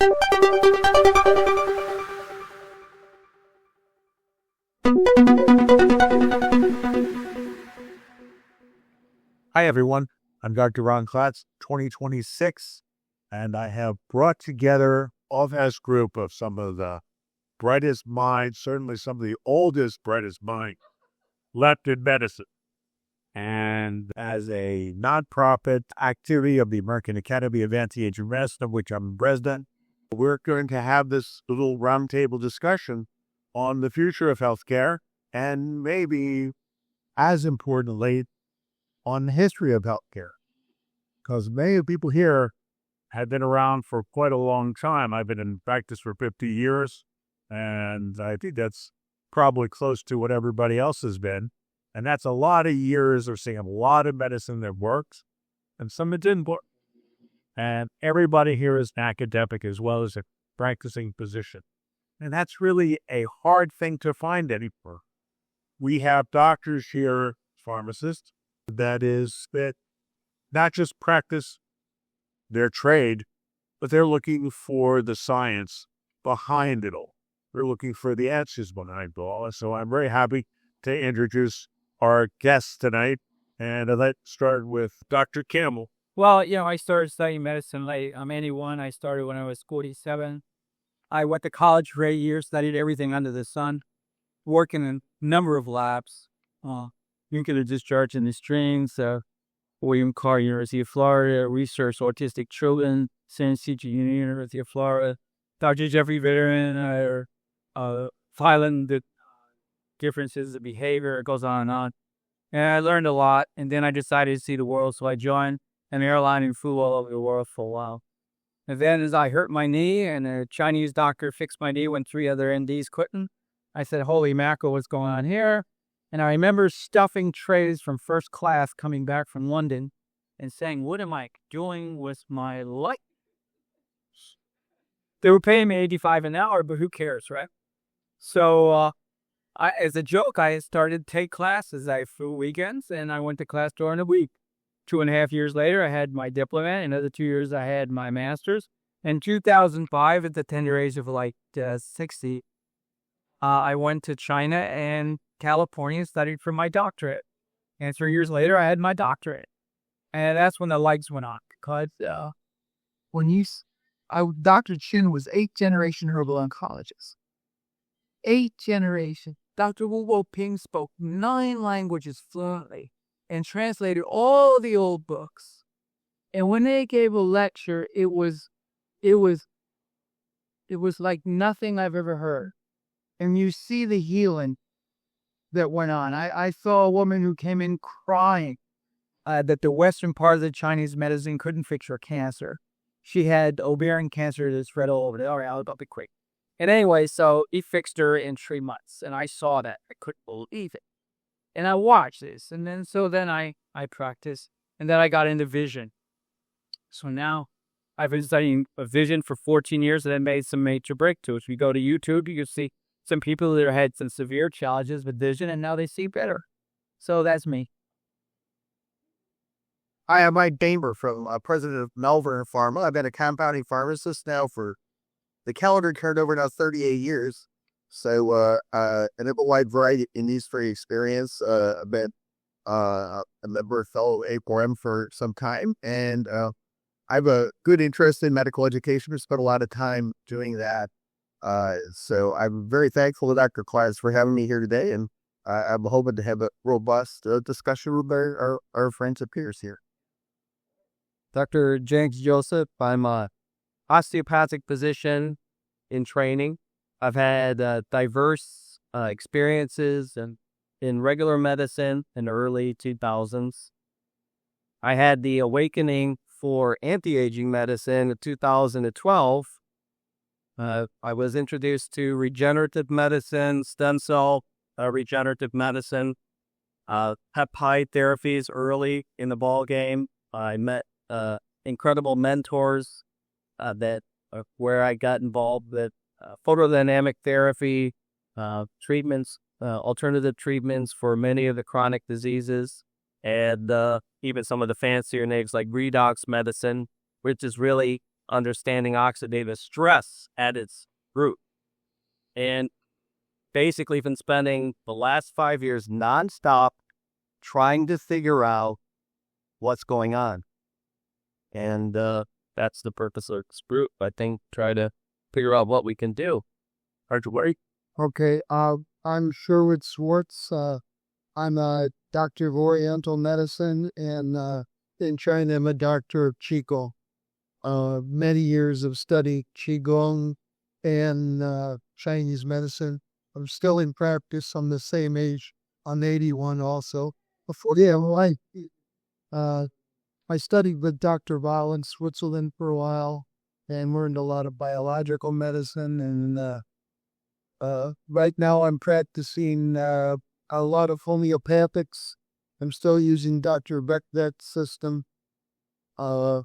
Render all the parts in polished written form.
Hi, everyone. I'm Dr. Ronald Klatz, 2026, and I have brought together a vast group of some of the brightest minds, certainly some of the oldest, brightest minds left in medicine. And as a nonprofit activity of the American Academy of Anti-Aging Medicine, of which I'm president, we're going to have this little roundtable discussion on the future of healthcare and maybe, as importantly, on the history of healthcare. Because many of the people here have been around for quite a long time. I've been in practice for 50 years, and I think that's probably close to what everybody else has been. And that's a lot of years of seeing a lot of medicine that works, and some that didn't work. And everybody here is an academic as well as a practicing physician. And that's really a hard thing to find anymore. We have doctors here, pharmacists, that not just practice their trade, but they're looking for the science behind it all. They're looking for the answers behind it all. And so I'm very happy to introduce our guests tonight. And let's start with Dr. Campbell. Well, I started studying medicine late. I'm 81. I started when I was 47. I went to college for 8 years, studied everything under the sun, working in a number of labs. Nuclear discharge in the streams, William Carr, University of Florida, research autistic children, San Francisco University of Florida, Dr. Jeffrey Veteran, filing the differences of behavior. It goes on. And I learned a lot, and then I decided to see the world, so I joined an airline and flew all over the world for a while. And then as I hurt my knee, and a Chinese doctor fixed my knee when 3 other NDs couldn't, I said, holy mackerel, what's going on here? And I remember stuffing trays from first class coming back from London and saying, what am I doing with my life? They were paying me $85 an hour, but who cares, right? So as a joke, I started to take classes. I flew weekends, and I went to class during the week. 2.5 years later, I had my diploma. Another 2 years, I had my master's. In 2005, at the tender age of 60, I went to China and California and studied for my doctorate. And 3 years later, I had my doctorate. And that's when the lights went on. Because Dr. Chin was 8th-generation herbal oncologist. 8th generation. Dr. Wu Wo-ping spoke 9 languages fluently and translated all the old books. And when they gave a lecture, it was like nothing I've ever heard. And you see the healing that went on. I saw a woman who came in crying that the western part of the Chinese medicine couldn't fix her cancer. She had ovarian cancer that spread all over. All right, I'll be quick. And anyway, so he fixed her in 3 months, and I saw that. I couldn't believe it. And I watched this, and then I practiced, and then I got into vision. So now I've been studying vision for 14 years, and I made some major breakthroughs. If you go to YouTube, you can see some people that had some severe challenges with vision, and now they see better. So that's me. Hi, I'm Mike Boehmer, president of Malvern Pharma. I've been a compounding pharmacist now for the calendar turned over now 38 years. So an wide variety in industry experience. I've been a member fellow A4M for some time, and I have a good interest in medical education. I spent a lot of time doing that. So I'm very thankful to Dr. Klatz for having me here today, and I'm hoping to have a robust discussion with our friends and peers here. Dr. James Joseph, I'm an osteopathic physician in training. I've had diverse experiences in regular medicine in the early 2000s. I had the awakening for anti-aging medicine in 2012. I was introduced to regenerative medicine, stem cell regenerative medicine, peptide therapies early in the ball game. I met incredible mentors where I got involved with photodynamic therapy, treatments, alternative treatments for many of the chronic diseases, and even some of the fancier names like redox medicine, which is really understanding oxidative stress at its root. And basically been spending the last 5 years nonstop trying to figure out what's going on. And that's the purpose of this group, I think, try to figure out what we can do. Hard to worry. Okay, I'm Sherwood Schwartz. I'm a doctor of Oriental medicine, and in China, I'm a doctor of Qigong. Many years of study Qigong and Chinese medicine. I'm still in practice. I'm the same age. I'm 81 also. I studied with Dr. Val in Switzerland for a while and learned a lot of biological medicine. And right now I'm practicing a lot of homeopathics. I'm still using Dr. Beck's system, eel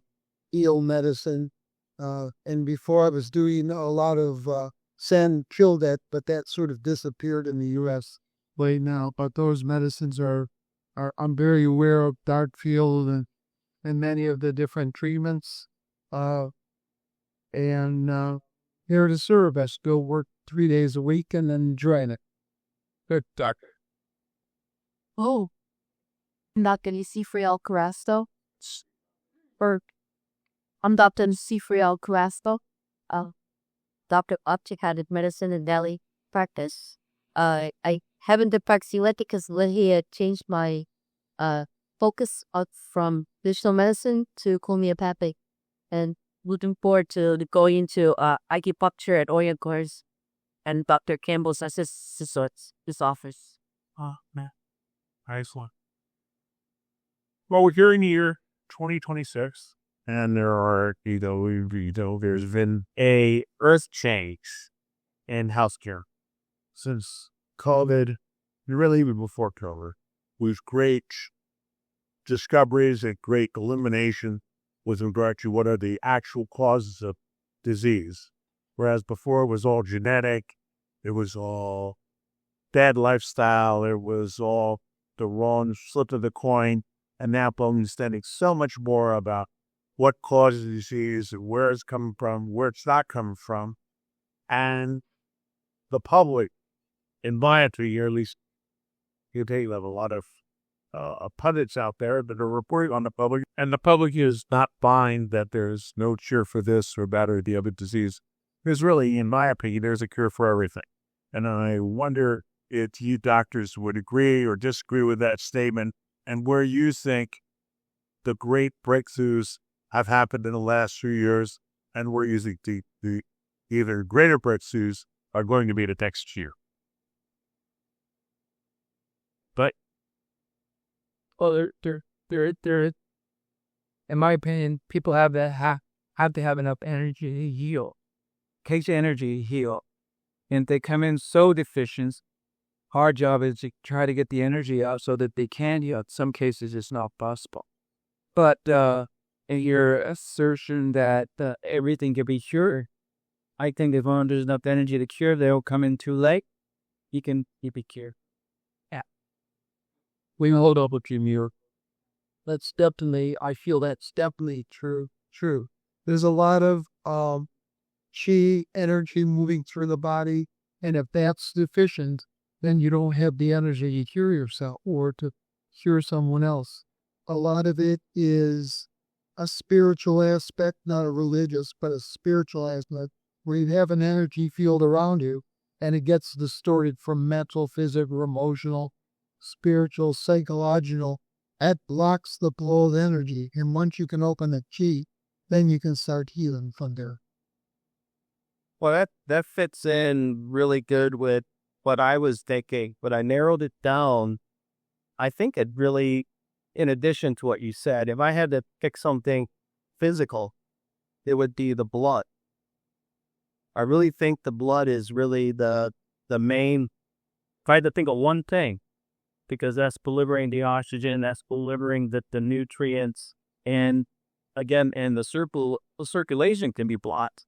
medicine. And before I was doing a lot of San Kildet, but that sort of disappeared in the U.S. right now. But those medicines are I'm very aware of dark field and many of the different treatments. And here to serve us. Go work 3 days a week and then join it. Good doctor. Oh, Dr. Lucille Frial-Carresco. Or I'm Dr. Lucille Frial-Carresco. Doctor of Epigenetics medicine in Delhi practice. I haven't practiced because he had changed my focus from traditional medicine to homeopathic, and looking forward to going into acupuncture at Oriental and Dr. Campbell's his office. Oh, man. Excellent. Well, we're here in the year 2026, and there are, there's been a earth change in healthcare since COVID, and really even before COVID, with great discoveries and great elimination with regard to what are the actual causes of disease. Whereas before it was all genetic, it was all bad lifestyle, it was all the wrong flip of the coin, and now we're understanding so much more about what causes disease and where it's coming from, where it's not coming from. And the public, in my opinion, at least you have a lot of pundits out there that are reporting on the public, and the public is not buying that there's no cure for this or that or the other disease. There's really, in my opinion, there's a cure for everything. And I wonder if you doctors would agree or disagree with that statement, and where you think the great breakthroughs have happened in the last few years, and where you think the either greater breakthroughs are going to be the next year. But Well, there. In my opinion, people have to have enough energy to heal. Takes energy to heal, and if they come in so deficient, our job is to try to get the energy out so that they can heal. In some cases, it's not possible. But in your assertion that everything can be cured, I think if there's enough energy to cure, they'll come in too late. You can be cured. Yeah. We can hold up with you, Muir. That's definitely, I feel that's definitely true. There's a lot of chi energy moving through the body, and if that's deficient, then you don't have the energy to cure yourself or to cure someone else. A lot of it is a spiritual aspect, not a religious, but a spiritual aspect, where you have an energy field around you, and it gets distorted from mental, physical, emotional, spiritual, psychological. That blocks the flow of energy, and once you can open the chi, then you can start healing from there. Well, that fits in really good with what I was thinking, but I narrowed it down. I think it really, in addition to what you said, if I had to pick something physical, it would be the blood. I really think the blood is really the main, if I had to think of one thing, because that's delivering the oxygen, that's delivering the nutrients, and again, and the circulation can be blocked.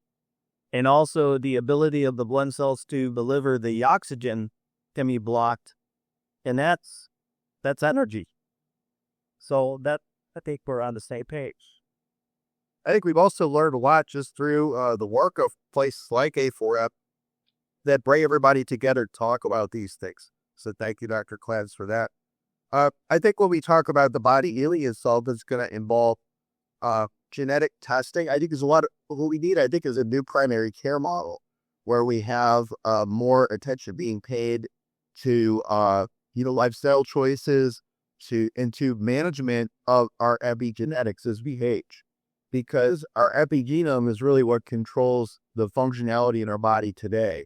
And also the ability of the blood cells to deliver the oxygen can be blocked. And that's energy. So that, I think we're on the same page. I think we've also learned a lot just through the work of places like A4M that bring everybody together to talk about these things. So thank you, Dr. Klatz, for that. I think when we talk about the body healing itself, it's going to involve genetic testing. I think there's a lot of what we need, I think, is a new primary care model where we have more attention being paid to lifestyle choices, into management of our epigenetics as we age. Because our epigenome is really what controls the functionality in our body today.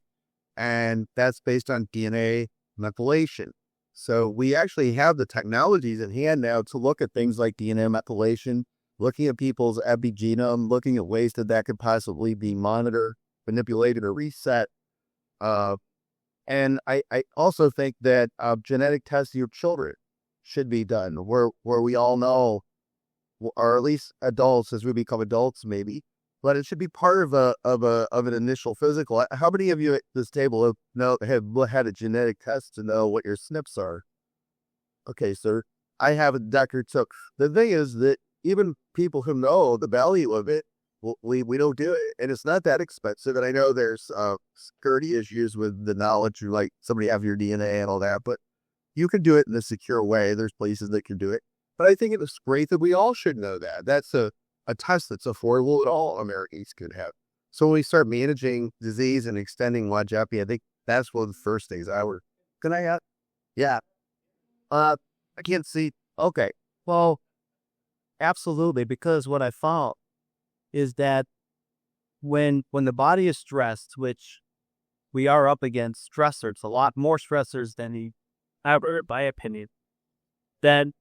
And that's based on DNA methylation. So we actually have the technologies in hand now to look at things like DNA methylation, looking at people's epigenome, looking at ways that could possibly be monitored, manipulated, or reset. And I also think that genetic testing of children should be done, where we all know, or at least adults as we become adults, maybe. But it should be part of an initial physical. How many of you at this table have had a genetic test to know what your SNPs are? Okay, sir. I have a Dr. Took. The thing is that even people who know the value of it, we don't do it, and it's not that expensive. And I know there's security issues with the knowledge, like somebody have your DNA and all that, but you can do it in a secure way. There's places that can do it. But I think it's great that we all should know that. That's a test that's affordable that all Americans could have. So when we start managing disease and extending longevity, I think that's one of the first things I would. Can I add? Yeah. I can't see. Okay. Well, absolutely, because what I found is that when the body is stressed, which we are up against stressors, a lot more stressors than you ever, in my opinion, then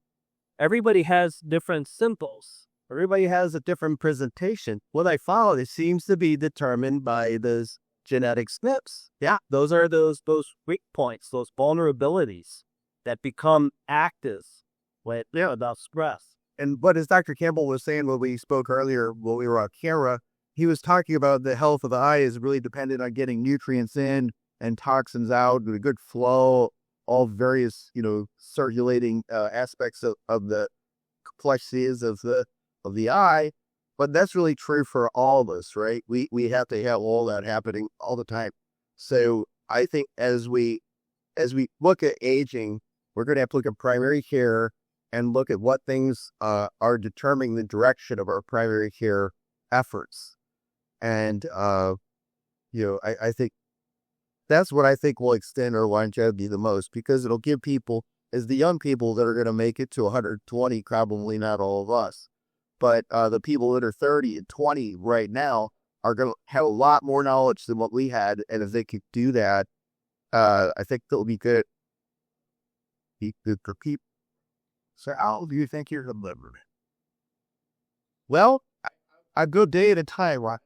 everybody has different symptoms. Everybody has a different presentation. What I found, it seems to be determined by those genetic SNPs. Yeah, those are those weak points, those vulnerabilities that become active with without stress. And what as Dr. Campbell was saying when we spoke earlier, when we were on camera, he was talking about the health of the eye is really dependent on getting nutrients in and toxins out, and a good flow, all various, circulating aspects of the complexities of the eye. But that's really true for all of us, right? We have to have all that happening all the time. So I think as we look at aging, we're going to have to look at primary care and look at what things are determining the direction of our primary care efforts. And, I think that's what I think will extend our longevity the most, because it'll give people, as the young people that are going to make it to 120, probably not all of us, but the people that are 30 and 20 right now are going to have a lot more knowledge than what we had. And if they could do that, I think they'll be good. Be good for people. So how do you think you're delivering? Well, a good day at a time, right?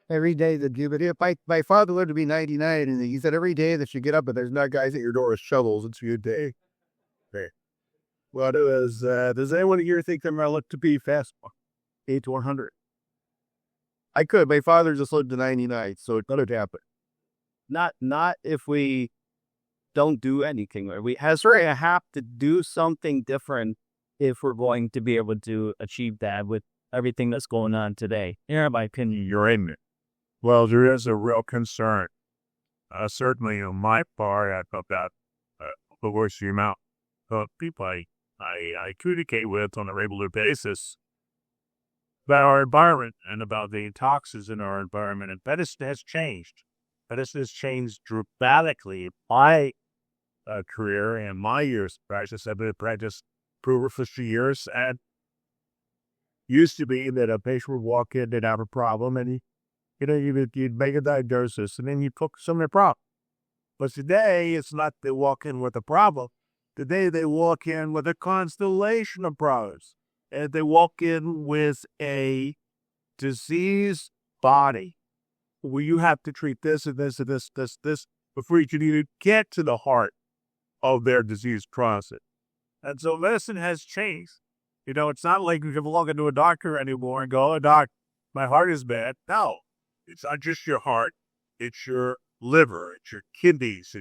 Every day that you, but if my father lived to be 99, and he said every day that you get up and there's not guys at your door with shovels, it's a good day. Okay. Well, does anyone here think they're going to look to be fast? 8 to 100. I could. My father just lived to 99, so it could happen. Not if we don't do anything. We have to do something different if we're going to be able to achieve that with everything that's going on today. In my opinion, You're in it. Well, there is a real concern. Certainly on my part, about the worst the amount of people I communicate with on a regular basis about our environment and about the toxins in our environment. And medicine has changed. Medicine has changed dramatically. My career and my years of practice, I've been in practice for over 50 years, and used to be that a patient would walk in and have a problem, and you'd make a diagnosis, and then you'd focus on their problem. But today, it's not they walk in with a problem. Today, they walk in with a constellation of problems, and they walk in with a diseased body where you have to treat this and this and this before you can even get to the heart of their disease process. And so medicine has changed. It's not like you can walk into a doctor anymore and go, "Oh, doc, my heart is bad." No, it's not just your heart. It's your liver. It's your kidneys.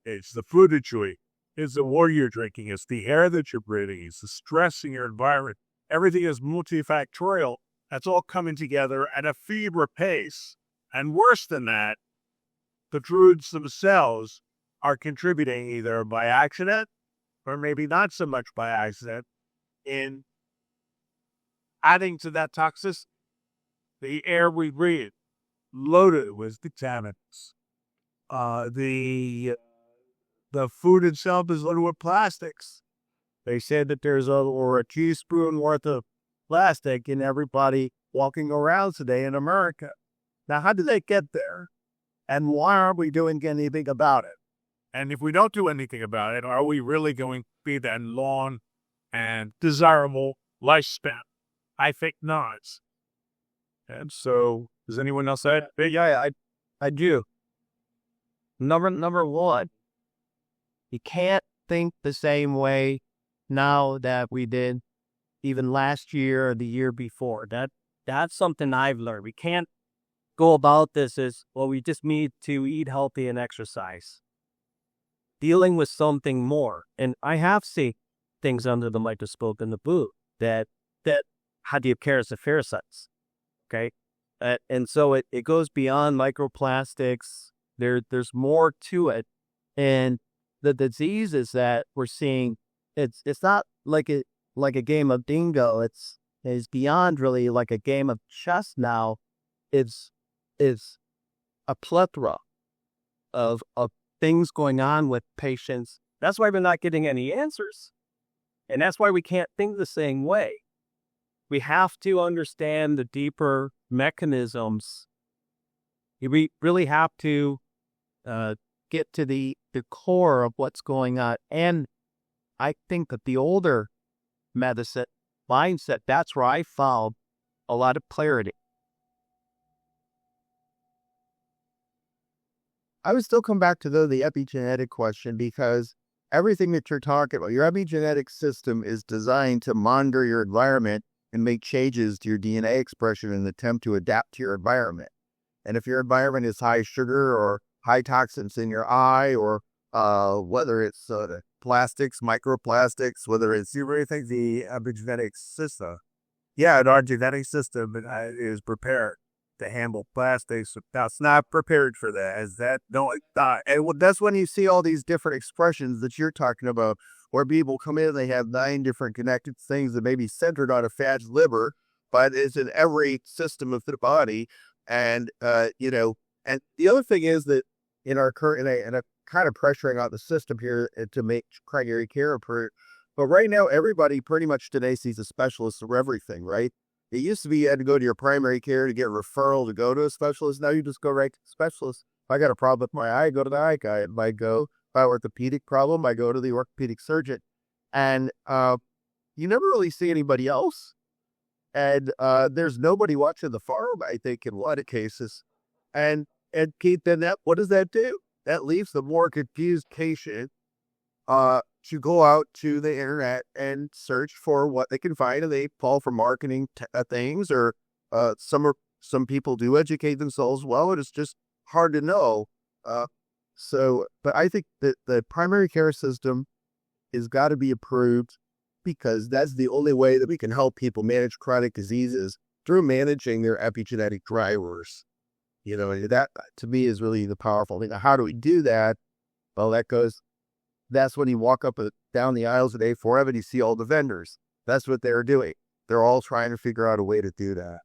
It's the food that you eat. It's the water you're drinking. It's the air that you're breathing. It's the stress in your environment. everything is multifactorial. That's all coming together at a fever pace. And worse than that, the druids themselves are contributing either by accident or maybe not so much by accident in adding to that toxicity. The air we breathe, loaded with contaminants. The food itself is loaded with plastics. They said that there's over a teaspoon worth of plastic in everybody walking around today in America. Now, how did they get there? And why aren't we doing anything about it? And if we don't do anything about it, are we really going to be that long and desirable lifespan? I think not. And so, does anyone else say it? Yeah, I do. Number one, you can't think the same way now that we did even last year or the year before. That's something I've learned. We can't go about this as, well, we just need to eat healthy and exercise. Dealing with something more. And I have seen things under the microscope in the booth that had the appearance of parasites. Okay? And so it goes beyond microplastics. There's more to it. And the diseases that we're seeing, it's not like a game of bingo. It's beyond really like a game of chess now. It's a plethora of things going on with patients. That's why we're not getting any answers. And that's why we can't think the same way. We have to understand the deeper mechanisms. We really have to get to the core of what's going on. And I think that the older medicine mindset, that's where I found a lot of clarity. I would still come back to the epigenetic question, because everything that you're talking about, your epigenetic system is designed to monitor your environment and make changes to your DNA expression in an attempt to adapt to your environment. And if your environment is high sugar or high toxins in your eye, or whether it's plastics, microplastics, whether it's everything, the epigenetic system, our genetic system is prepared to handle plastics. Now, it's not prepared for that. And that's when you see all these different expressions that you're talking about, where people come in, they have 9 different connected things that may be centered on a fat's liver, but it's in every system of the body. And, and the other thing is that in our current, and I'm kind of pressuring on the system here to make primary care approved, but right now, everybody pretty much today sees a specialist for everything, right? It used to be you had to go to your primary care to get a referral to go to a specialist. Now you just go right to the specialist. If I got a problem with my eye, I go to the eye guy. If I go, if I have an orthopedic problem, I go to the orthopedic surgeon. And you never really see anybody else. And there's nobody watching the farm, I think, in a lot of cases. And Keith, then what does that do? That leaves the more confused patient to go out to the internet and search for what they can find, and they fall for marketing things, or some people do educate themselves well, and it's just hard to know. But I think that the primary care system has got to be approved, because that's the only way that we can help people manage chronic diseases, through managing their epigenetic drivers. That to me is really the powerful thing. Now, how do we do that? Well, that's when you walk up down the aisles at A4M and you see all the vendors. That's what they're doing. They're all trying to figure out a way to do that.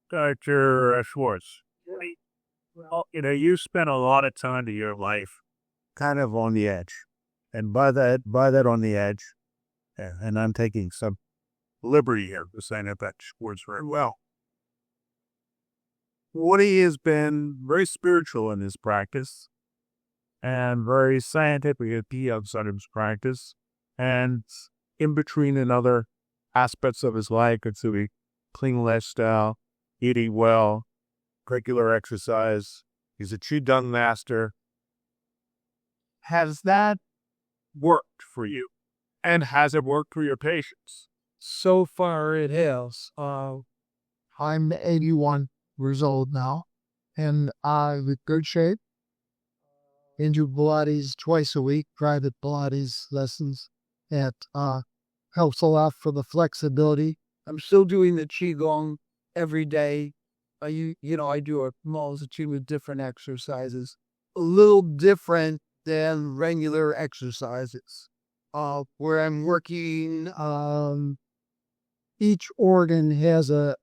Dr. Schwartz, you spent a lot of time of your life kind of on the edge. And by that on the edge, and I'm taking some liberty here to saying that Schwartz very well. Woody has been very spiritual in his practice, and very scientific at the outside of his practice, and in between in other aspects of his life, including clean lifestyle, eating well, regular exercise. He's a Qigong master. Has that worked for you? And has it worked for your patients? So far it has. I'm 81 years old now, and I'm in good shape. I do Pilates twice a week, private Pilates lessons at helps a lot for the flexibility. I'm still doing the Qigong every day. I do a multitude of different exercises, a little different than regular exercises, where I'm working. Each organ has a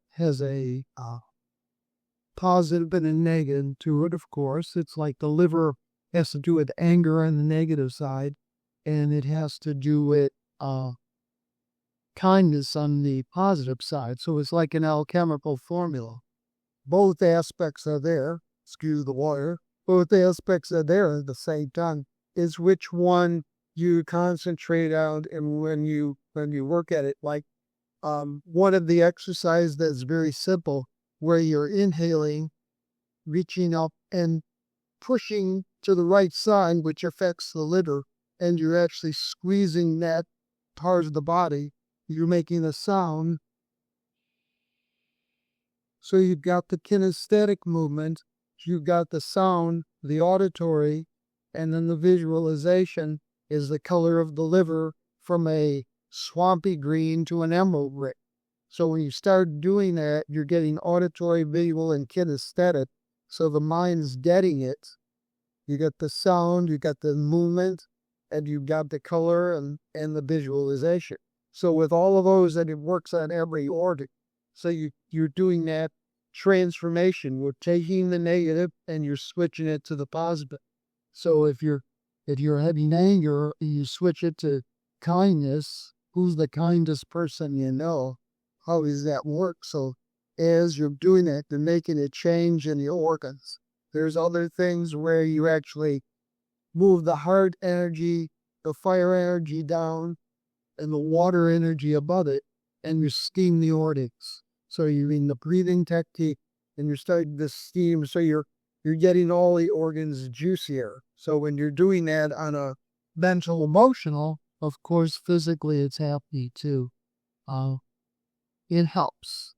positive and a negative to it. Of course, it's like the liver has to do with anger on the negative side, and it has to do with kindness on the positive side. So it's like an alchemical formula. Both aspects are there. Excuse the water. Both aspects are there at the same time. Is which one you concentrate on, and when you work at it. Like one of the exercises that's very simple, where you're inhaling, reaching up and pushing to the right side, which affects the liver, and you're actually squeezing that part of the body. You're making a sound. So you've got the kinesthetic movement, you've got the sound, the auditory, and then the visualization is the color of the liver from a swampy green to an emerald red. So when you start doing that, you're getting auditory, visual, and kinesthetic. So the mind's getting it. You got the sound, you got the movement, and you've got the color and the visualization. So with all of those, and it works on every organ. So you're doing that transformation. We're taking the negative and you're switching it to the positive. So if you're having anger, you switch it to kindness. Who's the kindest person you know? How does that work? So as you're doing that, you're making a change in the organs. There's other things where you actually move the heart energy, the fire energy down, and the water energy above it, and you steam the organs. So you're in the breathing technique, and you're starting to steam. So you're getting all the organs juicier. So when you're doing that on a mental, emotional, of course, physically it's happening too. It helps.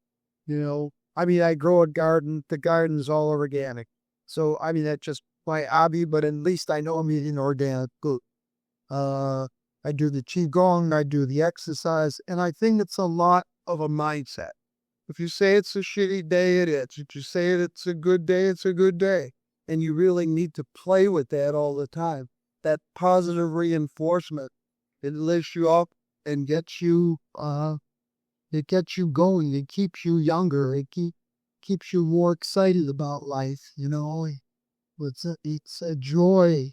I grow a garden. The garden's all organic. So, that's just my hobby, but at least I know I'm eating organic food. I do the Qigong, I do the exercise, and I think it's a lot of a mindset. If you say it's a shitty day, it is. If you say it's a good day, it's a good day. And you really need to play with that all the time. That positive reinforcement, it lifts you up and gets you, it gets you going. It keeps you younger. It keeps you more excited about life. It's a joy.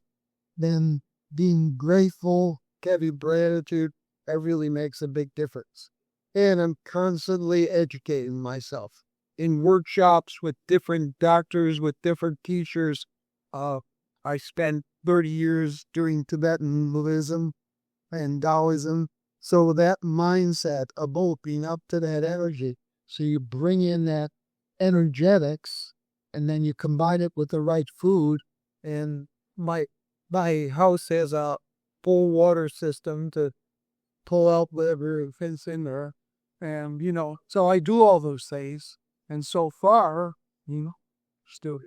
Then being grateful, having gratitude, that really makes a big difference. And I'm constantly educating myself in workshops with different doctors, with different teachers. I spent 30 years doing Tibetan Buddhism and Taoism. So that mindset of both being up to that energy. So you bring in that energetics, and then you combine it with the right food. And my house has a full water system to pull out whatever fits in there. And, so I do all those things. And so far, still.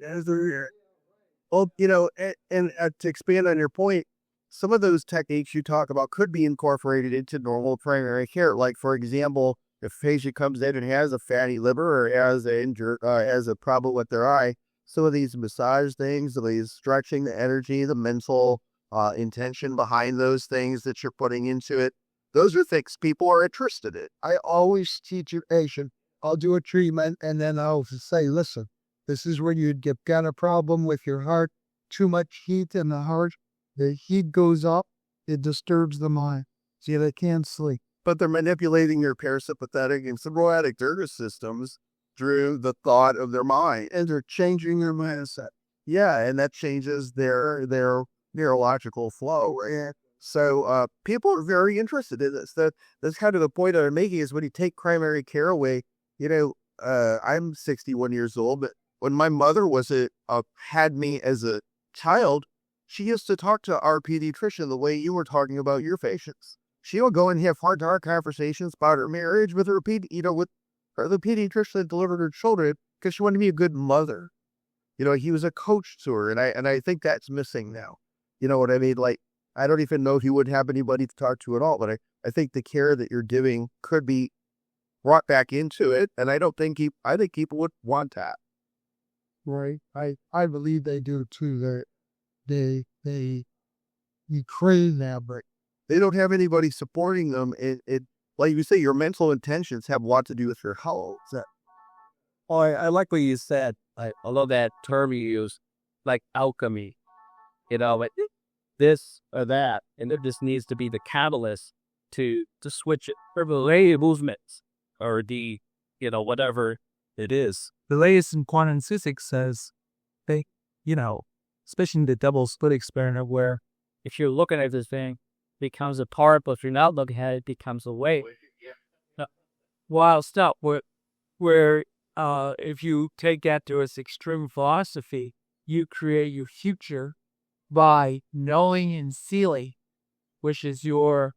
Well, and to expand on your point, some of those techniques you talk about could be incorporated into normal primary care. Like, for example, if a patient comes in and has a fatty liver or has a problem with their eye, some of these massage things, these stretching, the energy, the mental intention behind those things that you're putting into it, those are things people are interested in. I always teach a patient, I'll do a treatment, and then I'll say, listen, this is where you'd got a problem with your heart, too much heat in the heart. The heat goes up, it disturbs the mind. See, they can't sleep. But they're manipulating your parasympathetic and sympathetic nervous systems through the thought of their mind. And they're changing their mindset. Yeah, and that changes their neurological flow. Right? So people are very interested in this. That's kind of the point I'm making is when you take primary care away, I'm 61 years old, but when my mother had me as a child, she used to talk to our pediatrician the way you were talking about your patients. She would go and have heart-to-heart conversations about her marriage with the pediatrician that delivered her children because she wanted to be a good mother. He was a coach to her, and I think that's missing now. You know what I mean? Like, I don't even know if you would have anybody to talk to at all. But I think the care that you're giving could be brought back into it. And I think people would want that. Right. I believe they do too. They crave that, but They don't have anybody supporting them. It like you say, your mental intentions have a lot to do with your health. Oh, I like what you said. I love that term you use, like alchemy. Like this or that, and there just needs to be the catalyst to switch it for the lay movements or the whatever it is. The latest in quantum physics says they, especially in the double slit experiment, where if you're looking at this thing, it becomes a part, but if you're not looking at it, it becomes a wave. Wild stuff. Where if you take that to its extreme philosophy, you create your future by knowing and feeling, which is your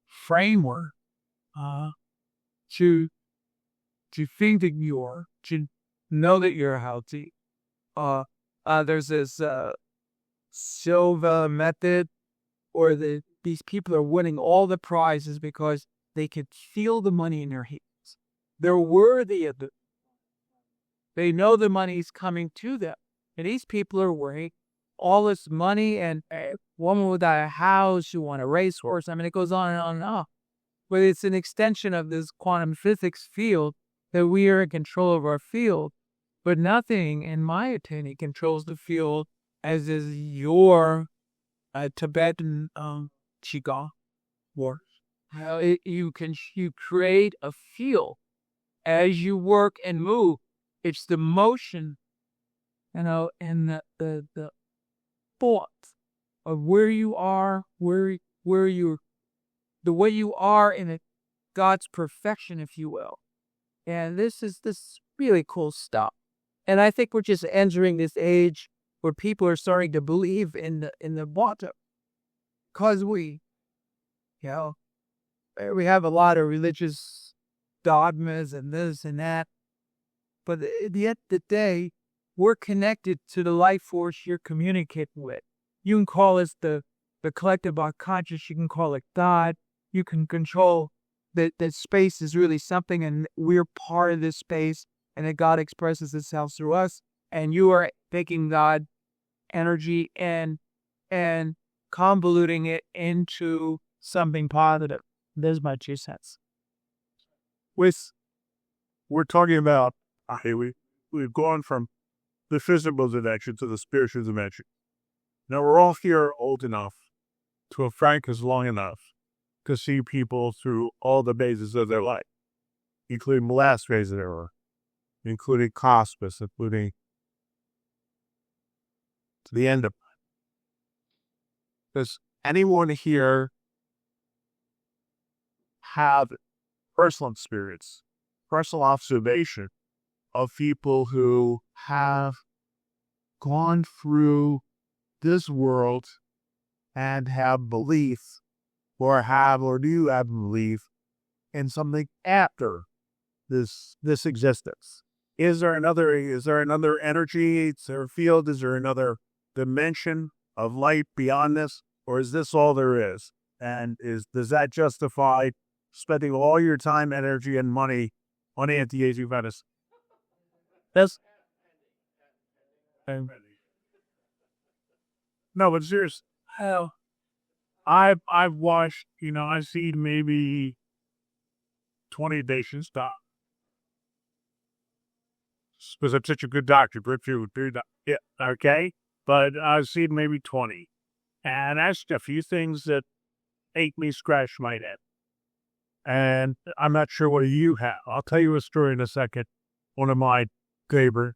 framework to think that to know that you're healthy. There's this Silva method, or these people are winning all the prizes because they can feel the money in their hands. They're worthy of it. They know the money's coming to them. And these people are winning all this money, and a woman without a house who won a racehorse. I mean, it goes on and on and on. But it's an extension of this quantum physics field that we are in control of our field. But nothing, in my opinion, controls the field as is your Tibetan Qigong work. How you create a field as you work and move. It's the motion, and the thoughts of where you are, where you're, the way you are in God's perfection, if you will. And this is really cool stuff. And I think we're just entering this age where people are starting to believe in the bottom, because we have a lot of religious dogmas and this and that. But at the end of the day, we're connected to the life force you're communicating with. You can call it the collective unconscious. You can call it God. You can control that space is really something, and we're part of this space, and that God expresses itself through us. And you are taking God energy and convoluting it into something positive. There's my 2 cents. We're talking about, we've gone from the physical dimension to the spiritual dimension. Now we're all here old enough to have practiced long enough to see people through all the phases of their life, including the last phase of their life, including hospice, including to the end of it. Does anyone here have personal experience, personal observation of people who have gone through this world and have belief, or do have belief in something after this existence? Is there another energy? Is there a field? Is there another dimension of light beyond this? Or is this all there is? And does that justify spending all your time, energy, and money on anti-aging medicine? No, but seriously, I've watched, I've seen maybe 20 patients die. Because I'm such a good doctor, yeah, okay? But I've seen maybe 20. And that's a few things that make me scratch my head. And I'm not sure what you have. I'll tell you a story in a second. One of my favorite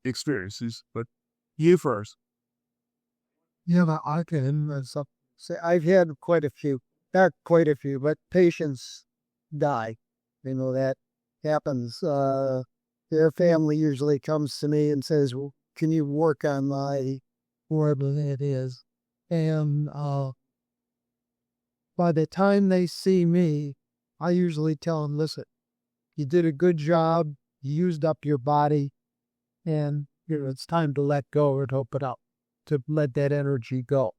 experiences, but you first. Yeah, I can say I've had quite a few, not quite a few, but patients die. That happens. Their family usually comes to me and says, well, can you work on my whatever it is? And by the time they see me, I usually tell them, listen, you did a good job, you used up your body, and it's time to let go or to open up. to let that energy go.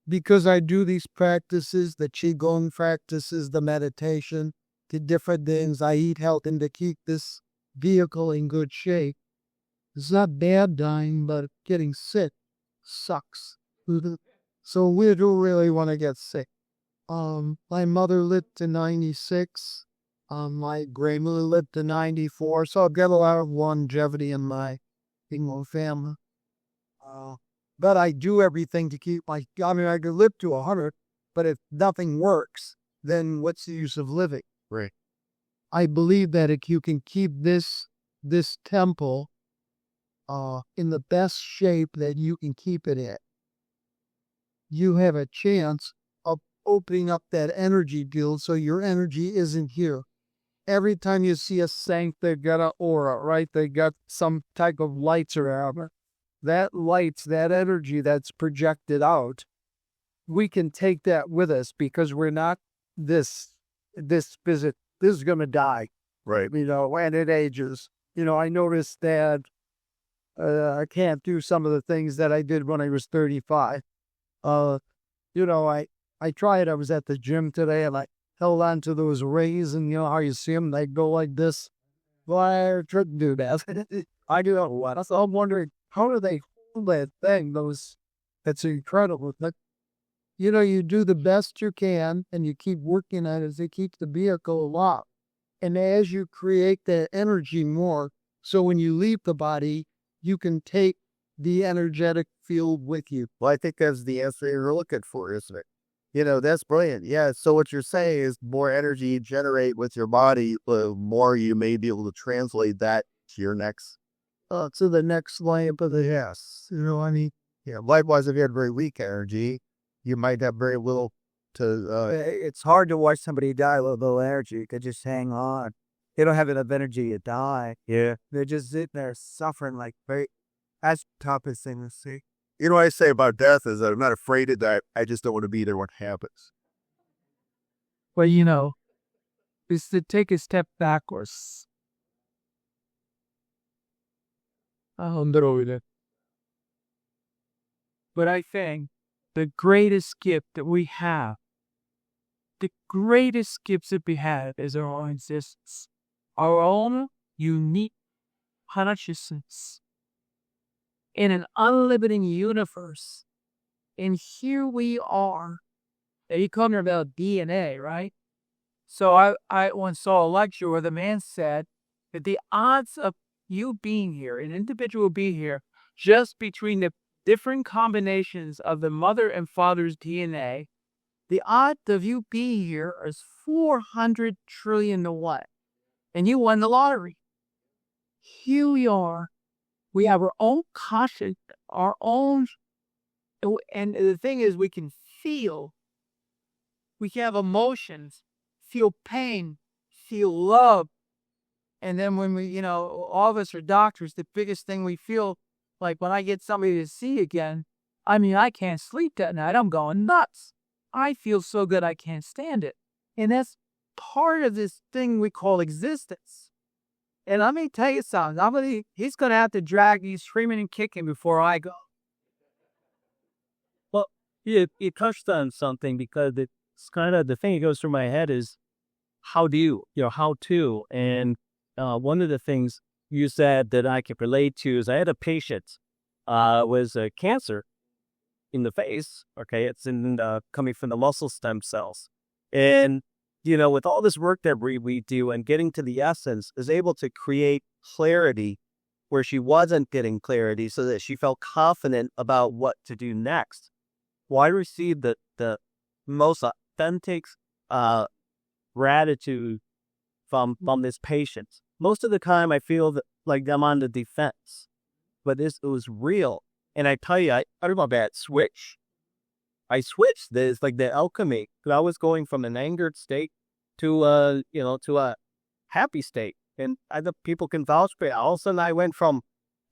Because I do these practices, the Qigong practices, the meditation, the different things, I eat healthy to keep this vehicle in good shape. It's not bad dying, but getting sick sucks. So we don't really want to get sick. My mother lived to 96. My grandmother lived to 94. So I've got a lot of longevity in my family. But I do everything to keep I could live to 100, but if nothing works, then what's the use of living? Right. I believe that if you can keep this temple in the best shape that you can keep it in, you have a chance of opening up that energy field so your energy isn't here. Every time you see a saint, they've got an aura, right? They got some type of lights around it. That lights, that energy that's projected out, we can take that with us because we're not this visit. This is going to die. Right. And it ages. I noticed that I can't do some of the things that I did when I was 35. I tried. I was at the gym today and I held on to those rays and how you see them, they go like this. Well, I tried to do that. I do that a lot. So I'm wondering, how do they hold that thing? That's incredible. But, you do the best you can and you keep working on it to keep the vehicle alive. And as you create that energy more, so when you leave the body, you can take the energetic field with you. Well, I think that's the answer you're looking for, isn't it? That's brilliant. Yeah. So what you're saying is more energy you generate with your body, the more you may be able to translate that to your next. To the next lamp of the yes. Yeah. Likewise, if you had very weak energy, you might have very little to. It's hard to watch somebody die with low energy. You could just hang on. They don't have enough energy to die. Yeah. They're just sitting there suffering that's the toughest thing to see. What I say about death is that I'm not afraid to die. I just don't want to be there when it happens. Well, is to take a step backwards. But I think the greatest gift that we have, is our own existence, our own unique consciousness in an unlimited universe. And here we are. You talking about DNA, right? So I once saw a lecture where the man said that the odds of you being here, an individual being here, just between the different combinations of the mother and father's DNA, the odds of you being here is 400 trillion to 1. And you won the lottery. Here we are. We have our own conscience, our own. And the thing is, we can feel. We can have emotions, feel pain, feel love. And then when we, all of us are doctors, the biggest thing we feel, like when I get somebody to see again, I can't sleep that night. I'm going nuts. I feel so good I can't stand it. And that's part of this thing we call existence. And let me tell you something. He's going to have to drag me screaming and kicking before I go. Well, you touched on something because it's kind of the thing that goes through my head is how to. And one of the things you said that I could relate to is I had a patient was a cancer in the face. Okay, it's coming from the muscle stem cells. And, with all this work that we do and getting to the essence is able to create clarity where she wasn't getting clarity so that she felt confident about what to do next. Well, I received the most authentic gratitude from this patient. Most of the time I feel like I'm on the defense, but it was real. And I tell you, I don't know about switch. I switched this like the alchemy. I was going from an angered state to a happy state, and other people can vouch for it. All of a sudden, I went from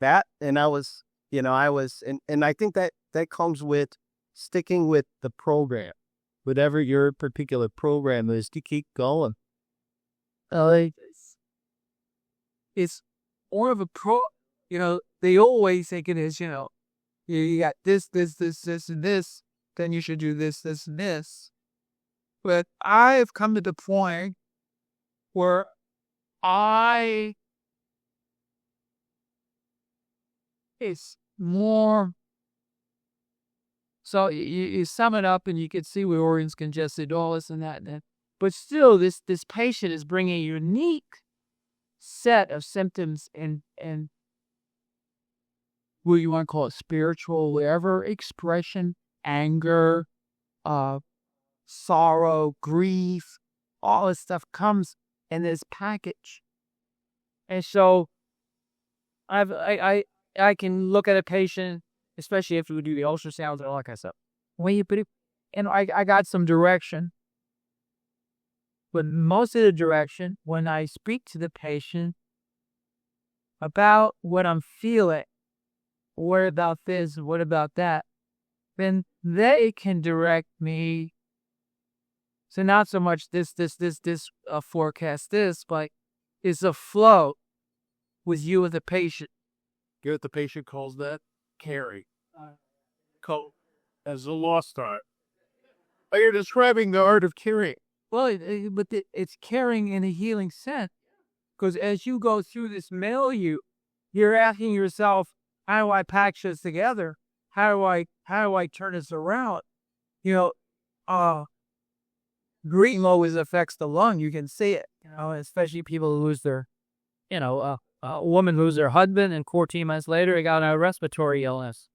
that, and I was, and I think that comes with sticking with the program, whatever your particular program is, to keep going. It's more of a they always think it is, You got this, and this. Then you should do this, and this. But I've come to the point where it's more. So you sum it up and you can see where organs congested, all this and that and that. But still, this patient is bringing a unique set of symptoms and what you want to call it, spiritual, whatever expression, anger, sorrow, grief, all this stuff comes in this package. And so I can look at a patient, especially if we do the ultrasounds and all that kind of stuff. When you put it, and I got some direction. But most of the direction, when I speak to the patient about what I'm feeling, what about this, what about that, then they can direct me. So not so much this, forecast this, but it's a flow with you and the patient. You know what the patient calls that? Caring. As a lost art. But you're describing the art of caring. Well, but it's caring in a healing sense. Because as you go through this milieu, you're asking yourself, how do I patch this together? How do I turn this around? Grief always affects the lung. You can see it, especially people who lose their, a woman lose their husband and 14 months later, they got a respiratory illness.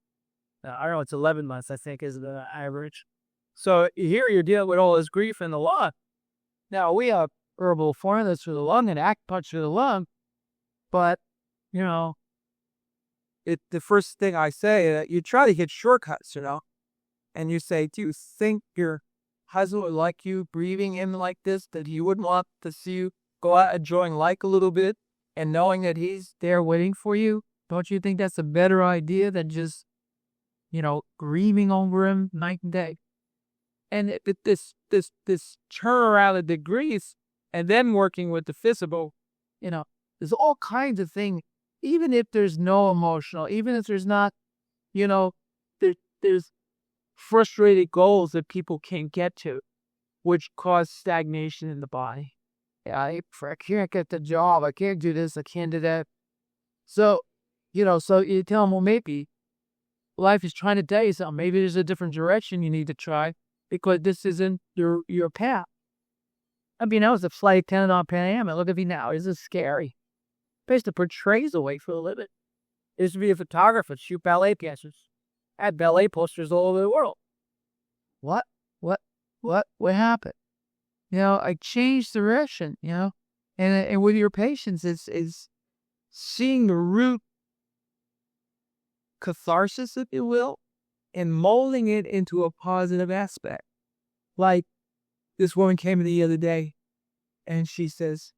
I don't know, it's 11 months, I think, is the average. So here you're dealing with all this grief in the lung. Now, we have herbal formulas for the lung and acupuncture for the lung, but, the first thing I say, you try to hit shortcuts, and you say, do you think your husband would like you breathing in like this, that he wouldn't want to see you go out enjoying life a little bit and knowing that he's there waiting for you? Don't you think that's a better idea than just, grieving over him night and day? And this turnaround of degrees and then working with the physical, there's all kinds of things. Even if there's no emotional, even if there's not, there's frustrated goals that people can't get to, which cause stagnation in the body. Yeah, I can't get the job. I can't do this. I can't do that. So, so you tell them, well, maybe life is trying to tell you something. Maybe there's a different direction you need to try because this isn't your path. I mean, I was a flight attendant on Pan Am, and look at me now. This is scary. I used to portray away for a living. I used to be a photographer, shoot ballet pieces. I had ballet posters all over the world. What happened? I changed direction, and with your patients, is seeing the root catharsis, if you will, and molding it into a positive aspect. Like this woman came in the other day, and she says,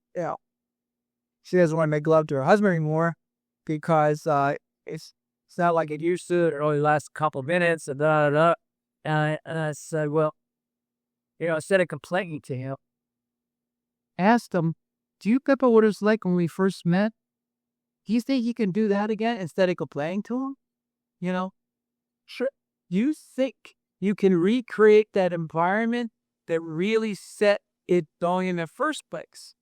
she doesn't want to make love to her husband anymore because it's not like it used to. It only lasts a couple of minutes and da. And I said, well, instead of complaining to him, asked him, do you remember what it was like when we first met? Do you think you can do that again instead of complaining to him? Sure. You think you can recreate that environment that really set it going in the first place?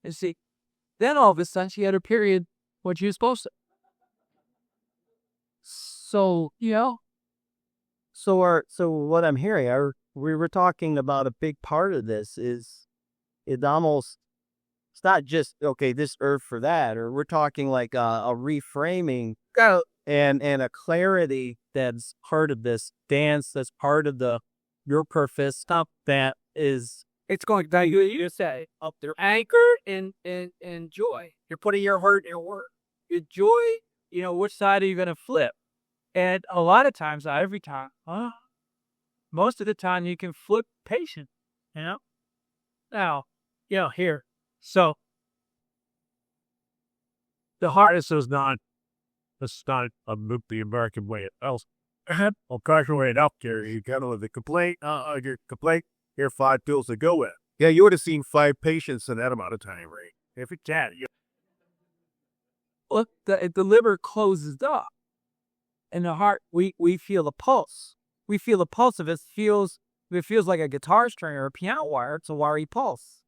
You see, then all of a sudden she had her period when she was supposed to. So, So what I'm hearing, we were talking about a big part of this is it's not just, okay, this herb for that, or we're talking like a reframing and a clarity that's part of this dance, that's part of your purpose stuff that is. It's going to you say up there, anchored in joy. You're putting your heart in your work. Your joy, which side are you going to flip? And a lot of times, not every time, most of the time you can flip patient, Now, here. So, The hardest is not the American way. Else, I'll calculate up here. You got the complaint. Your complaint. Here, 5 pills to go with. Yeah, you would have seen 5 patients in that amount of time, right? If it can. Look, the liver closes up. in the heart, we feel the pulse. We feel the pulse of it. It feels like a guitar string or a piano wire. It's a wiry pulse.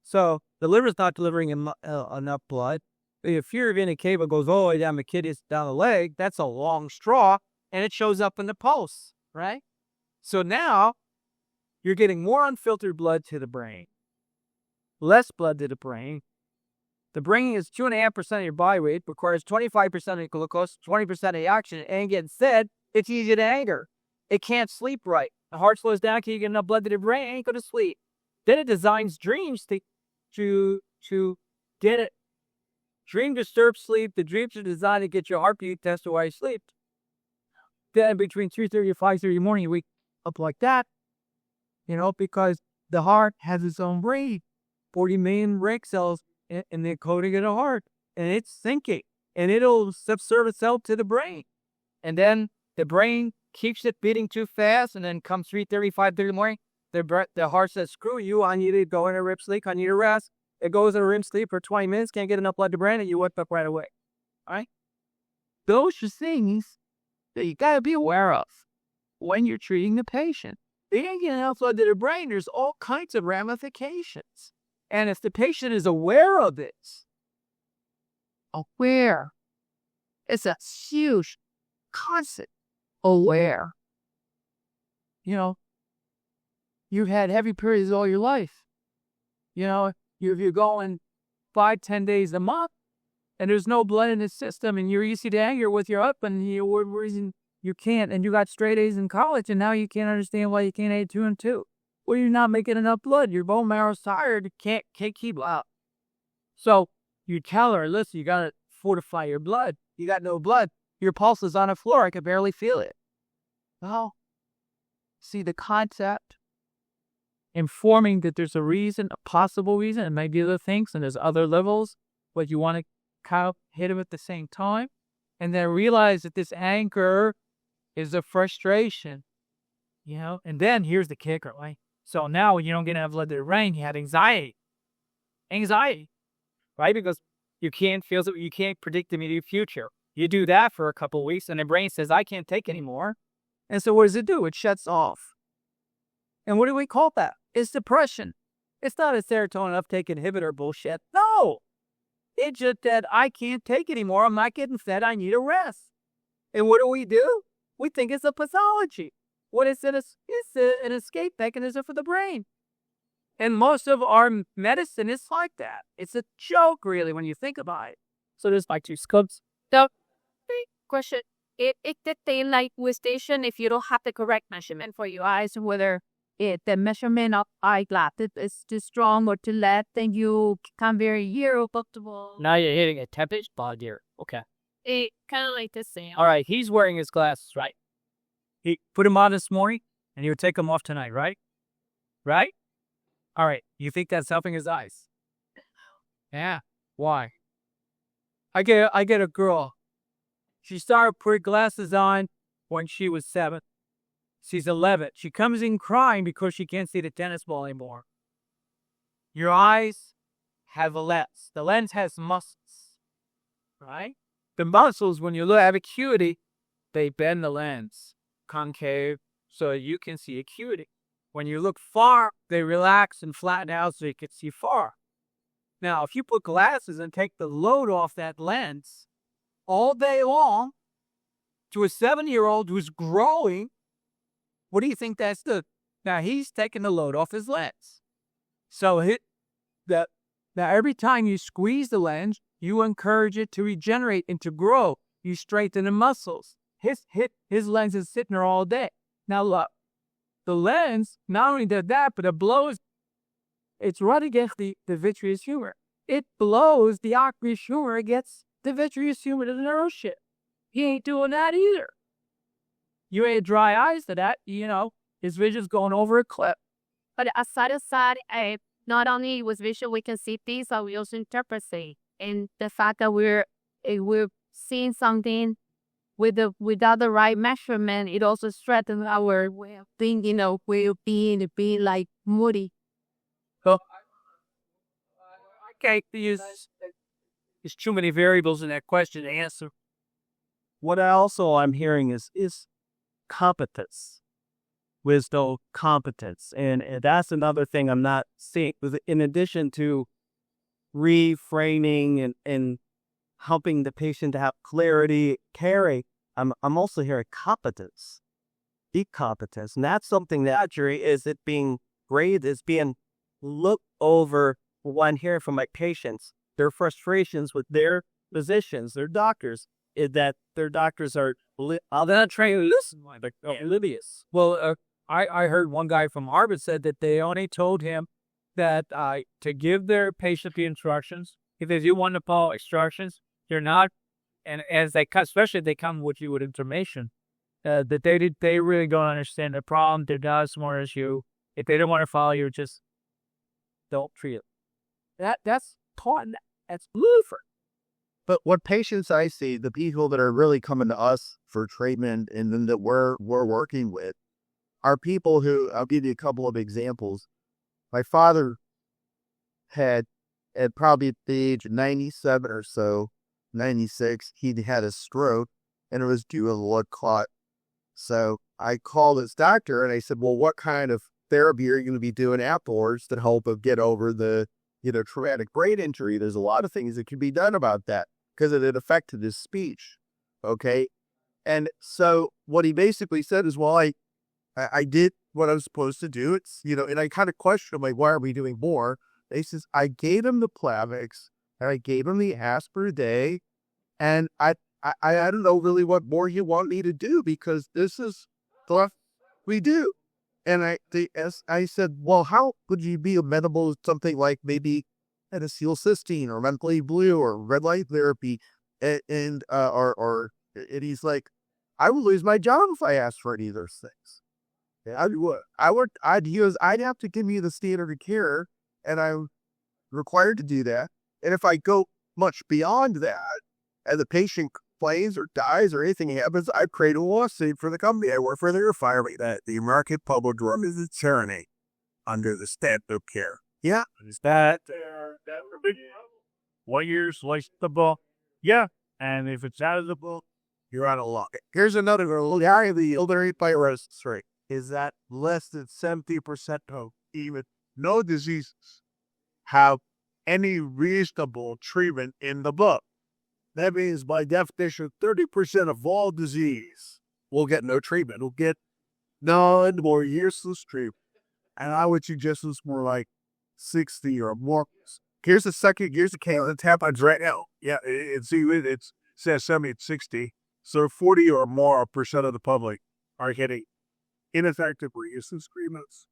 So the liver's not delivering enough blood. If your vena cava goes all the way down the kidneys, down the leg, that's a long straw, and it shows up in the pulse, right? So now you're getting more unfiltered blood to the brain, less blood to the brain. The brain is 2.5% of your body weight, requires 25% of glucose, 20% of the oxygen, and getting said, it's easy to anger. It can't sleep right. The heart slows down, can you get enough blood to the brain? It ain't going to sleep. Then it designs dreams to get it. Dream disturbed sleep. The dreams are designed to get your heartbeat tested while you sleep. Then between 3:30 and 5:30 in the morning, you wake up like that, because the heart has its own brain, 40 million brain cells in the coating of the heart, and it's thinking, and it'll subserve itself to the brain. And then the brain keeps it beating too fast, and then comes 3:30, 5:30 in the morning, the heart says, screw you, I need to go in a REM sleep, I need to rest. It goes in a REM sleep for 20 minutes, can't get enough blood to brain, and you wake up right away. All right? Those are things that you got to be aware of when you're treating the patient. They ain't getting enough blood to the brain. There's all kinds of ramifications. And if the patient is aware of this, aware, it's a huge concept. Aware. You've had heavy periods all your life. If you're going 5-10 days a month, and there's no blood in the system, and you're easy to anger with your up, and reason you can't, and you got straight A's in college, and now you can't understand why you can't add 2 and 2. Well, you're not making enough blood. Your bone marrow's tired. Can't keep up. So you tell her, listen, you got to fortify your blood. You got no blood. Your pulse is on the floor. I can barely feel it. Well, see the concept? Informing that there's a reason, a possible reason, and maybe other things, and there's other levels, but you want to kind of hit them at the same time. And then realize that this anger is a frustration, And then here's the kicker, right? So now when you don't get enough blood to the brain, you had anxiety. Anxiety, right? Because you can't predict the immediate future. You do that for a couple of weeks, and the brain says, I can't take anymore. And so what does it do? It shuts off. And what do we call that? It's depression. It's not a serotonin uptake inhibitor bullshit. No. It's just that I can't take anymore. I'm not getting fed. I need a rest. And what do? We think it's a pathology. What is it? It's an escape mechanism for the brain. And most of our medicine is like that. It's a joke, really, when you think about it. So there's like 2 scopes. So, question. It dictates like with station if you don't have the correct measurement for your eyes, whether the measurement of eyeglasses is too strong or too light, then you become very irreducible. Now you're hitting a temperature spot here. Okay. It kind of like the same. All right. He's wearing his glasses, right? He put them on this morning, and he would take them off tonight, right? Right? All right. You think that's helping his eyes? Yeah. Why? I get a girl. She started putting glasses on when she was 7. She's 11. She comes in crying because she can't see the tennis ball anymore. Your eyes have a lens. The lens has muscles, right? The muscles, when you look at acuity, they bend the lens concave so you can see acuity. When you look far, they relax and flatten out so you can see far. Now, if you put glasses and take the load off that lens all day long to a 7-year-old who's growing, what do you think that's doing? Now, he's taking the load off his lens. So now every time you squeeze the lens, you encourage it to regenerate and to grow. You strengthen the muscles. His lens is sitting there all day. Now look, the lens not only does that, but it blows. It's right against the vitreous humor. It blows the aqueous humor against the vitreous humor to the nerve shit. He ain't doing that either. You ain't dry eyes to that, his vision's going over a cliff. But aside, not only with vision we can see things, but we also interpret things. And the fact that we're seeing something without the right measurement, it also strengthens our way of thinking, way of being like moody. So I can't use. There's too many variables in that question to answer. what I'm hearing is competence, wisdom, competence. And that's another thing I'm not seeing. In addition to reframing and helping the patient to have clarity, caring, I'm also hearing competence, deep competence. And that's something that actually is it being graded, is being looked over. When I'm hearing from my patients, their frustrations with their physicians, their doctors, is that their doctors are they're not trained to listen, like oblivious. Well, I heard one guy from Harvard said that they only told him that to give their patient the instructions. If they do want to follow instructions, they're not, and as they come, especially if they come with you with information, that they really don't understand the problem. They're not as smart as you. If they don't want to follow you, just don't treat it. That's taught. That's Lutheran. But what patients I see, the people that are really coming to us for treatment and then that we're working with, are people who, I'll give you a couple of examples. My father had, at probably at the age of 97 or so, 96, he'd had a stroke and it was due to a blood clot. So I called his doctor and I said, well, what kind of therapy are you going to be doing afterwards to help him get over the, traumatic brain injury? There's a lot of things that can be done about that because it affected his speech. Okay. And so what he basically said is, well, I did what I was supposed to do. It's, and I kind of questioned him, like, why are we doing more? And he says, I gave him the Plavix and I gave him the Asparday. And I don't know really what more you want me to do because this is stuff we do. And I said, well, how would you be amenable to something like maybe acetylcysteine or mentally blue or red light therapy? And he's like, I would lose my job if I asked for any of those things. I'd have to give you the standard of care, and I'm required to do that. And if I go much beyond that, and the patient complains or dies or anything happens, I create a lawsuit for the company I work for. They're firing that the American public drug is a tyranny under the standard of care. Yeah. Is that big? 1 year's licensed the book? Yeah. And if it's out of the book, you're out of luck. Here's another girl. Yeah, the elderly fibrosis rate is that less than 70% of even no diseases have any reasonable treatment in the book. That means, by definition, 30% of all disease will get no treatment. Will get none or useless treatment. And I would suggest it's more like 60 or more. Here's the count. The tampons right now. Yeah, it says 70 and 60. So 40 or more percent of the public are getting ineffective or useless treatments.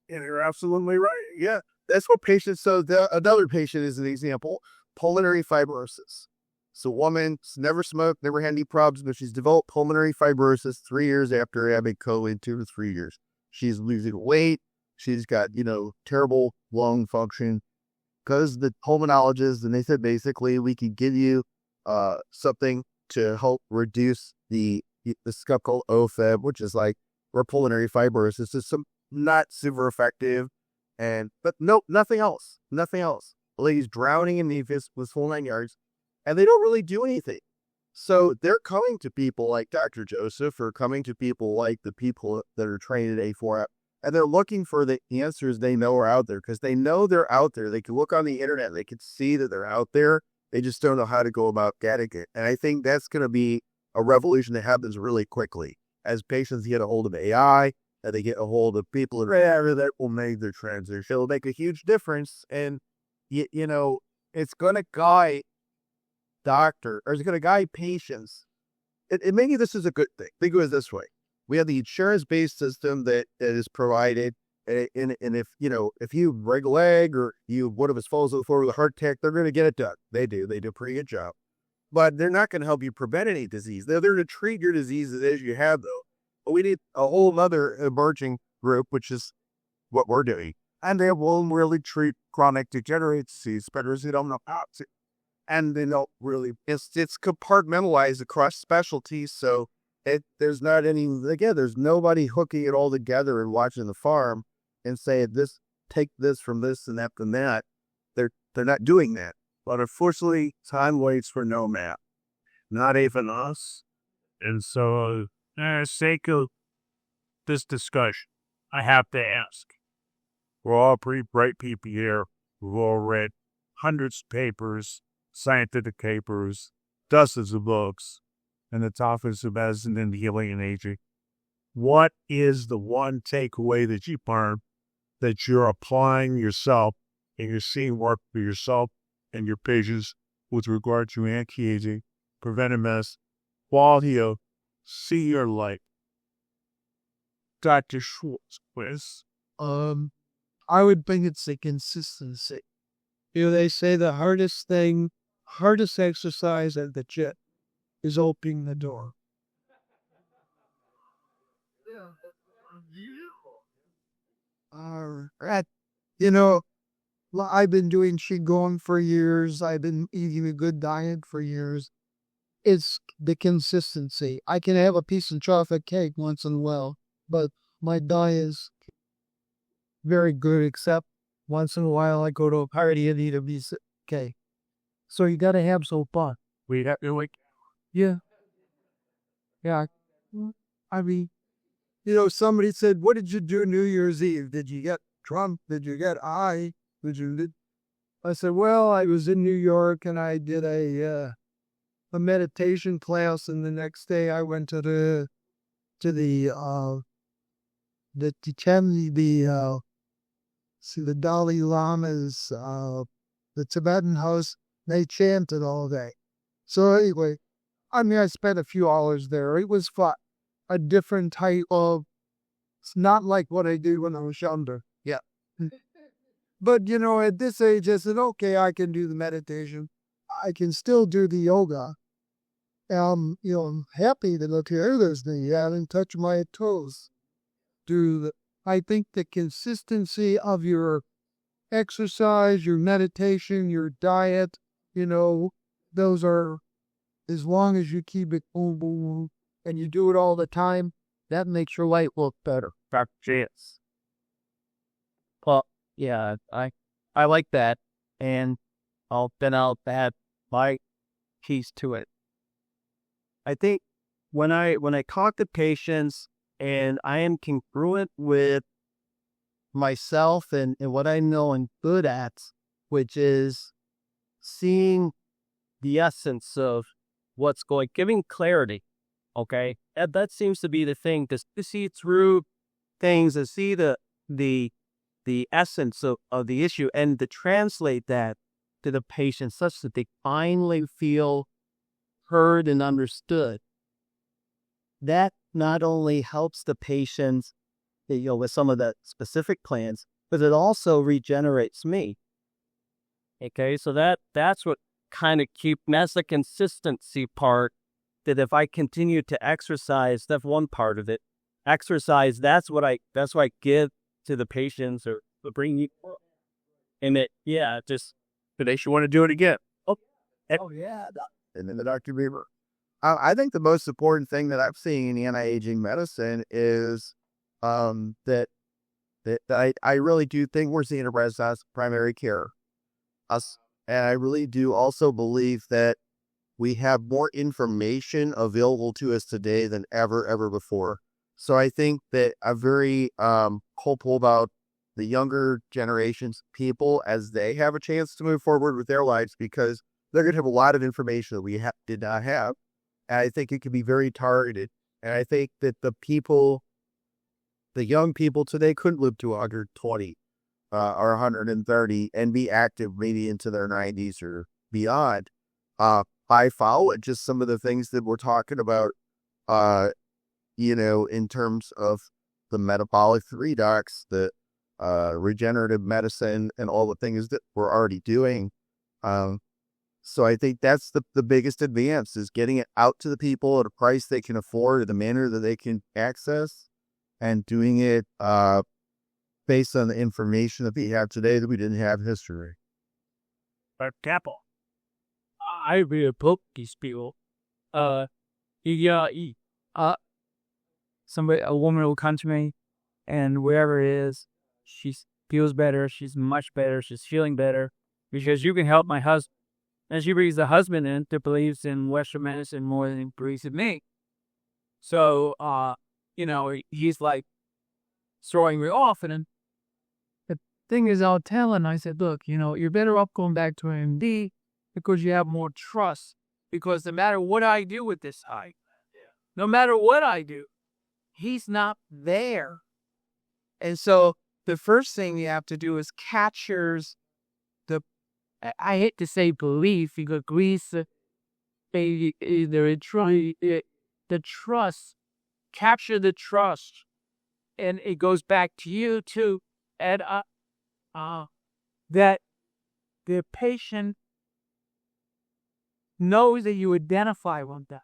And you're absolutely right. Yeah, that's what patients. So another patient is an example: pulmonary fibrosis. So, woman's never smoked, never had any problems, but she's developed pulmonary fibrosis 3 years after having COVID, 2 to 3 years. She's losing weight. She's got, terrible lung function. Because the pulmonologist, and they said basically we could give you something to help reduce the stuff called A4M, which is like for pulmonary fibrosis. It's not super effective, but nope, nothing else. The lady's drowning in the with full 9 yards. And they don't really do anything. So they're coming to people like Dr. Joseph, or coming to people like the people that are trained at A4M, and they're looking for the answers they know are out there, because they know they're out there. They can look on the internet. They can see that they're out there. They just don't know how to go about getting it. And I think that's going to be a revolution that happens really quickly as patients get a hold of AI, and they get a hold of people that will make their transition. It'll make a huge difference. And, it's going to guide doctor, or is it going to guide patients? And maybe this is a good thing. Think of it this way: we have the insurance-based system that is provided, and if you break a leg or one of us falls on the floor with a heart attack, they're going to get it done. They do a pretty good job, but they're not going to help you prevent any disease. They're there to treat your diseases as you have them. But we need a whole other emerging group, which is what we're doing, and they won't really treat chronic degenerative disease because they don't know how to. And they don't really, it's compartmentalized across specialties. So there's not there's nobody hooking it all together and watching the farm and saying take this from this and that from that. They're not doing that. But unfortunately, time waits for no man. Not even us. And so, for the sake of this discussion, I have to ask. We're all pretty bright people here. We've all read hundreds of papers, scientific papers, dozens of books, and the topics of medicine and healing and aging. What is the one takeaway that you learned that you're applying yourself and you're seeing work for yourself and your patients with regard to anti-aging, preventive medicine, quality of senior life? Dr. Schwartz, please. I would think it's the consistency. They say the hardest exercise at the gym is opening the door. I've been doing Qigong for years. I've been eating a good diet for years. It's the consistency. I can have a piece of chocolate cake once in a while, but my diet is very good, except once in a while I go to a party and eat a piece of cake. So you got to have some fun. We have to Yeah. I mean, somebody said, what did you do New Year's Eve? Did you get drunk? Did you get high? I said, well, I was in New York and I did a meditation class, and the next day I went to the Dalai Lama's, the Tibetan house. They chanted all day. So anyway, I spent a few hours there. It was fun. A different type of, it's not like what I did when I was younger. Yeah. But, at this age, I said, okay, I can do the meditation. I can still do the yoga. I'm happy to look here. There's the, I didn't touch my toes. I think the consistency of your exercise, your meditation, your diet, those are, as long as you keep it boom, and you do it all the time, that makes your life look better. Yes. Well, yeah, I like that, and I'll add my piece to it. I think when I talk to patients and I am congruent with myself and what I know I'm good at, which is seeing the essence of what's going, giving clarity. Okay, that seems to be the thing, to see through things and see the essence of the issue, and to translate that to the patient such that they finally feel heard and understood. That not only helps the patients, with some of the specific plans, but it also regenerates me. Okay, so that's what kind of that's the consistency part, that if I continue to exercise, that's one part of it. Exercise, that's what I give to the patients, or bring you. And just today she want to do it again. Oh yeah. And then the Dr. Boehmer. I think the most important thing that I'm seeing in anti-aging medicine is that I really do think we're seeing a renaissance of primary care. And I really do also believe that we have more information available to us today than ever before. So I think that I'm very hopeful about the younger generations people as they have a chance to move forward with their lives, because they're going to have a lot of information that we did not have. And I think it can be very targeted. And I think that the young people today couldn't live to 120 or 130 and be active maybe into their 90s or beyond. I follow it, just some of the things that we're talking about, in terms of the metabolic redox, the regenerative medicine, and all the things that we're already doing. So I think that's the biggest advance, is getting it out to the people at a price they can afford, in the manner that they can access, and doing it based on the information that we have today that we didn't have in history. But Campbell, I will poke these people. A woman will come to me, and wherever it is, she feels better. She's much better. She's feeling better because you can help my husband. And she brings the husband in that believes in Western medicine more than he believes in me. So, he's like throwing me off, and then Thing is, I'll tell him, I said, look, you're better off going back to MD because you have more trust. Because no matter what I do with this hike, no matter what I do, he's not there. And so the first thing you have to do is captures I hate to say belief, because Greece, the trust, capture the trust. And it goes back to you too, and that the patient knows that you identify with that.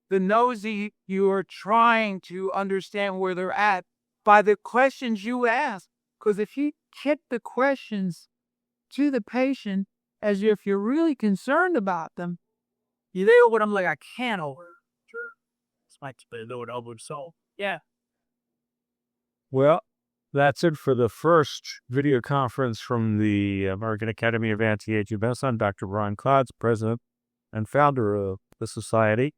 The knows that you are trying to understand where they're at by the questions you ask. Because if you keep the questions to the patient as if you're really concerned about them, you know what I'm like, I can't over. Sure. This might be a little over so. Yeah. Well, that's it for the first video conference from the American Academy of Anti-Aging Medicine. I'm Dr. Ronald Klatz, president and founder of the society,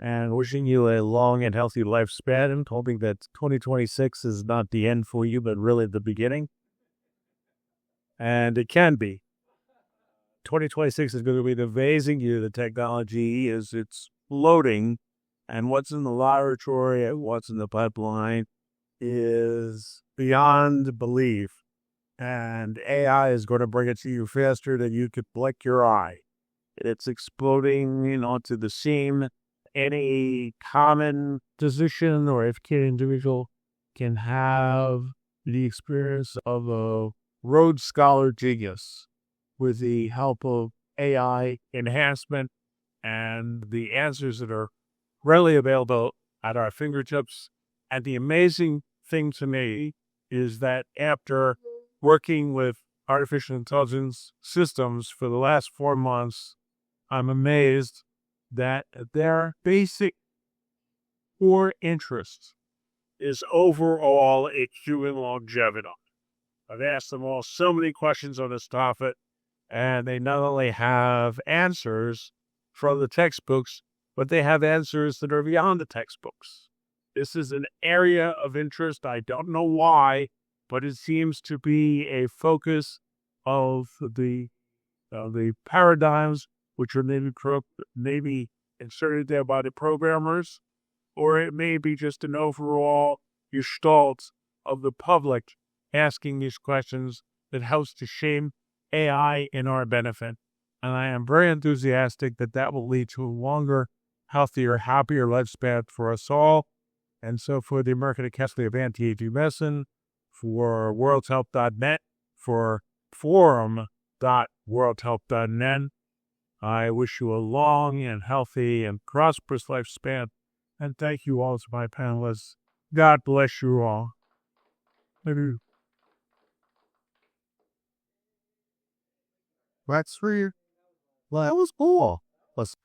and wishing you a long and healthy lifespan, and hoping that 2026 is not the end for you, but really the beginning. And it can be. 2026 is going to be an amazing year. The technology is exploding, and what's in the laboratory and what's in the pipeline is beyond belief. And AI is going to bring it to you faster than you could blink your eye. It's exploding onto the scene. Any common physician or educated individual can have the experience of a Rhodes Scholar genius with the help of AI enhancement and the answers that are readily available at our fingertips. And the amazing thing to me is that after working with artificial intelligence systems for the last 4 months, I'm amazed that their basic core interest is overall a human longevity. I've asked them all so many questions on this topic, and they not only have answers from the textbooks, but they have answers that are beyond the textbooks. This is an area of interest. I don't know why, but it seems to be a focus of the paradigms which are maybe inserted there by the programmers, or it may be just an overall gestalt of the public asking these questions that helps to shape AI in our benefit. And I am very enthusiastic that will lead to a longer, healthier, happier lifespan for us all. And so for the American Academy of Anti-Aging Medicine, for worldhealth.net, for forum.worldhealth.net, I wish you a long and healthy and prosperous lifespan. And thank you all to my panelists. God bless you all. Maybe. That's for you. Well, that was cool. Let's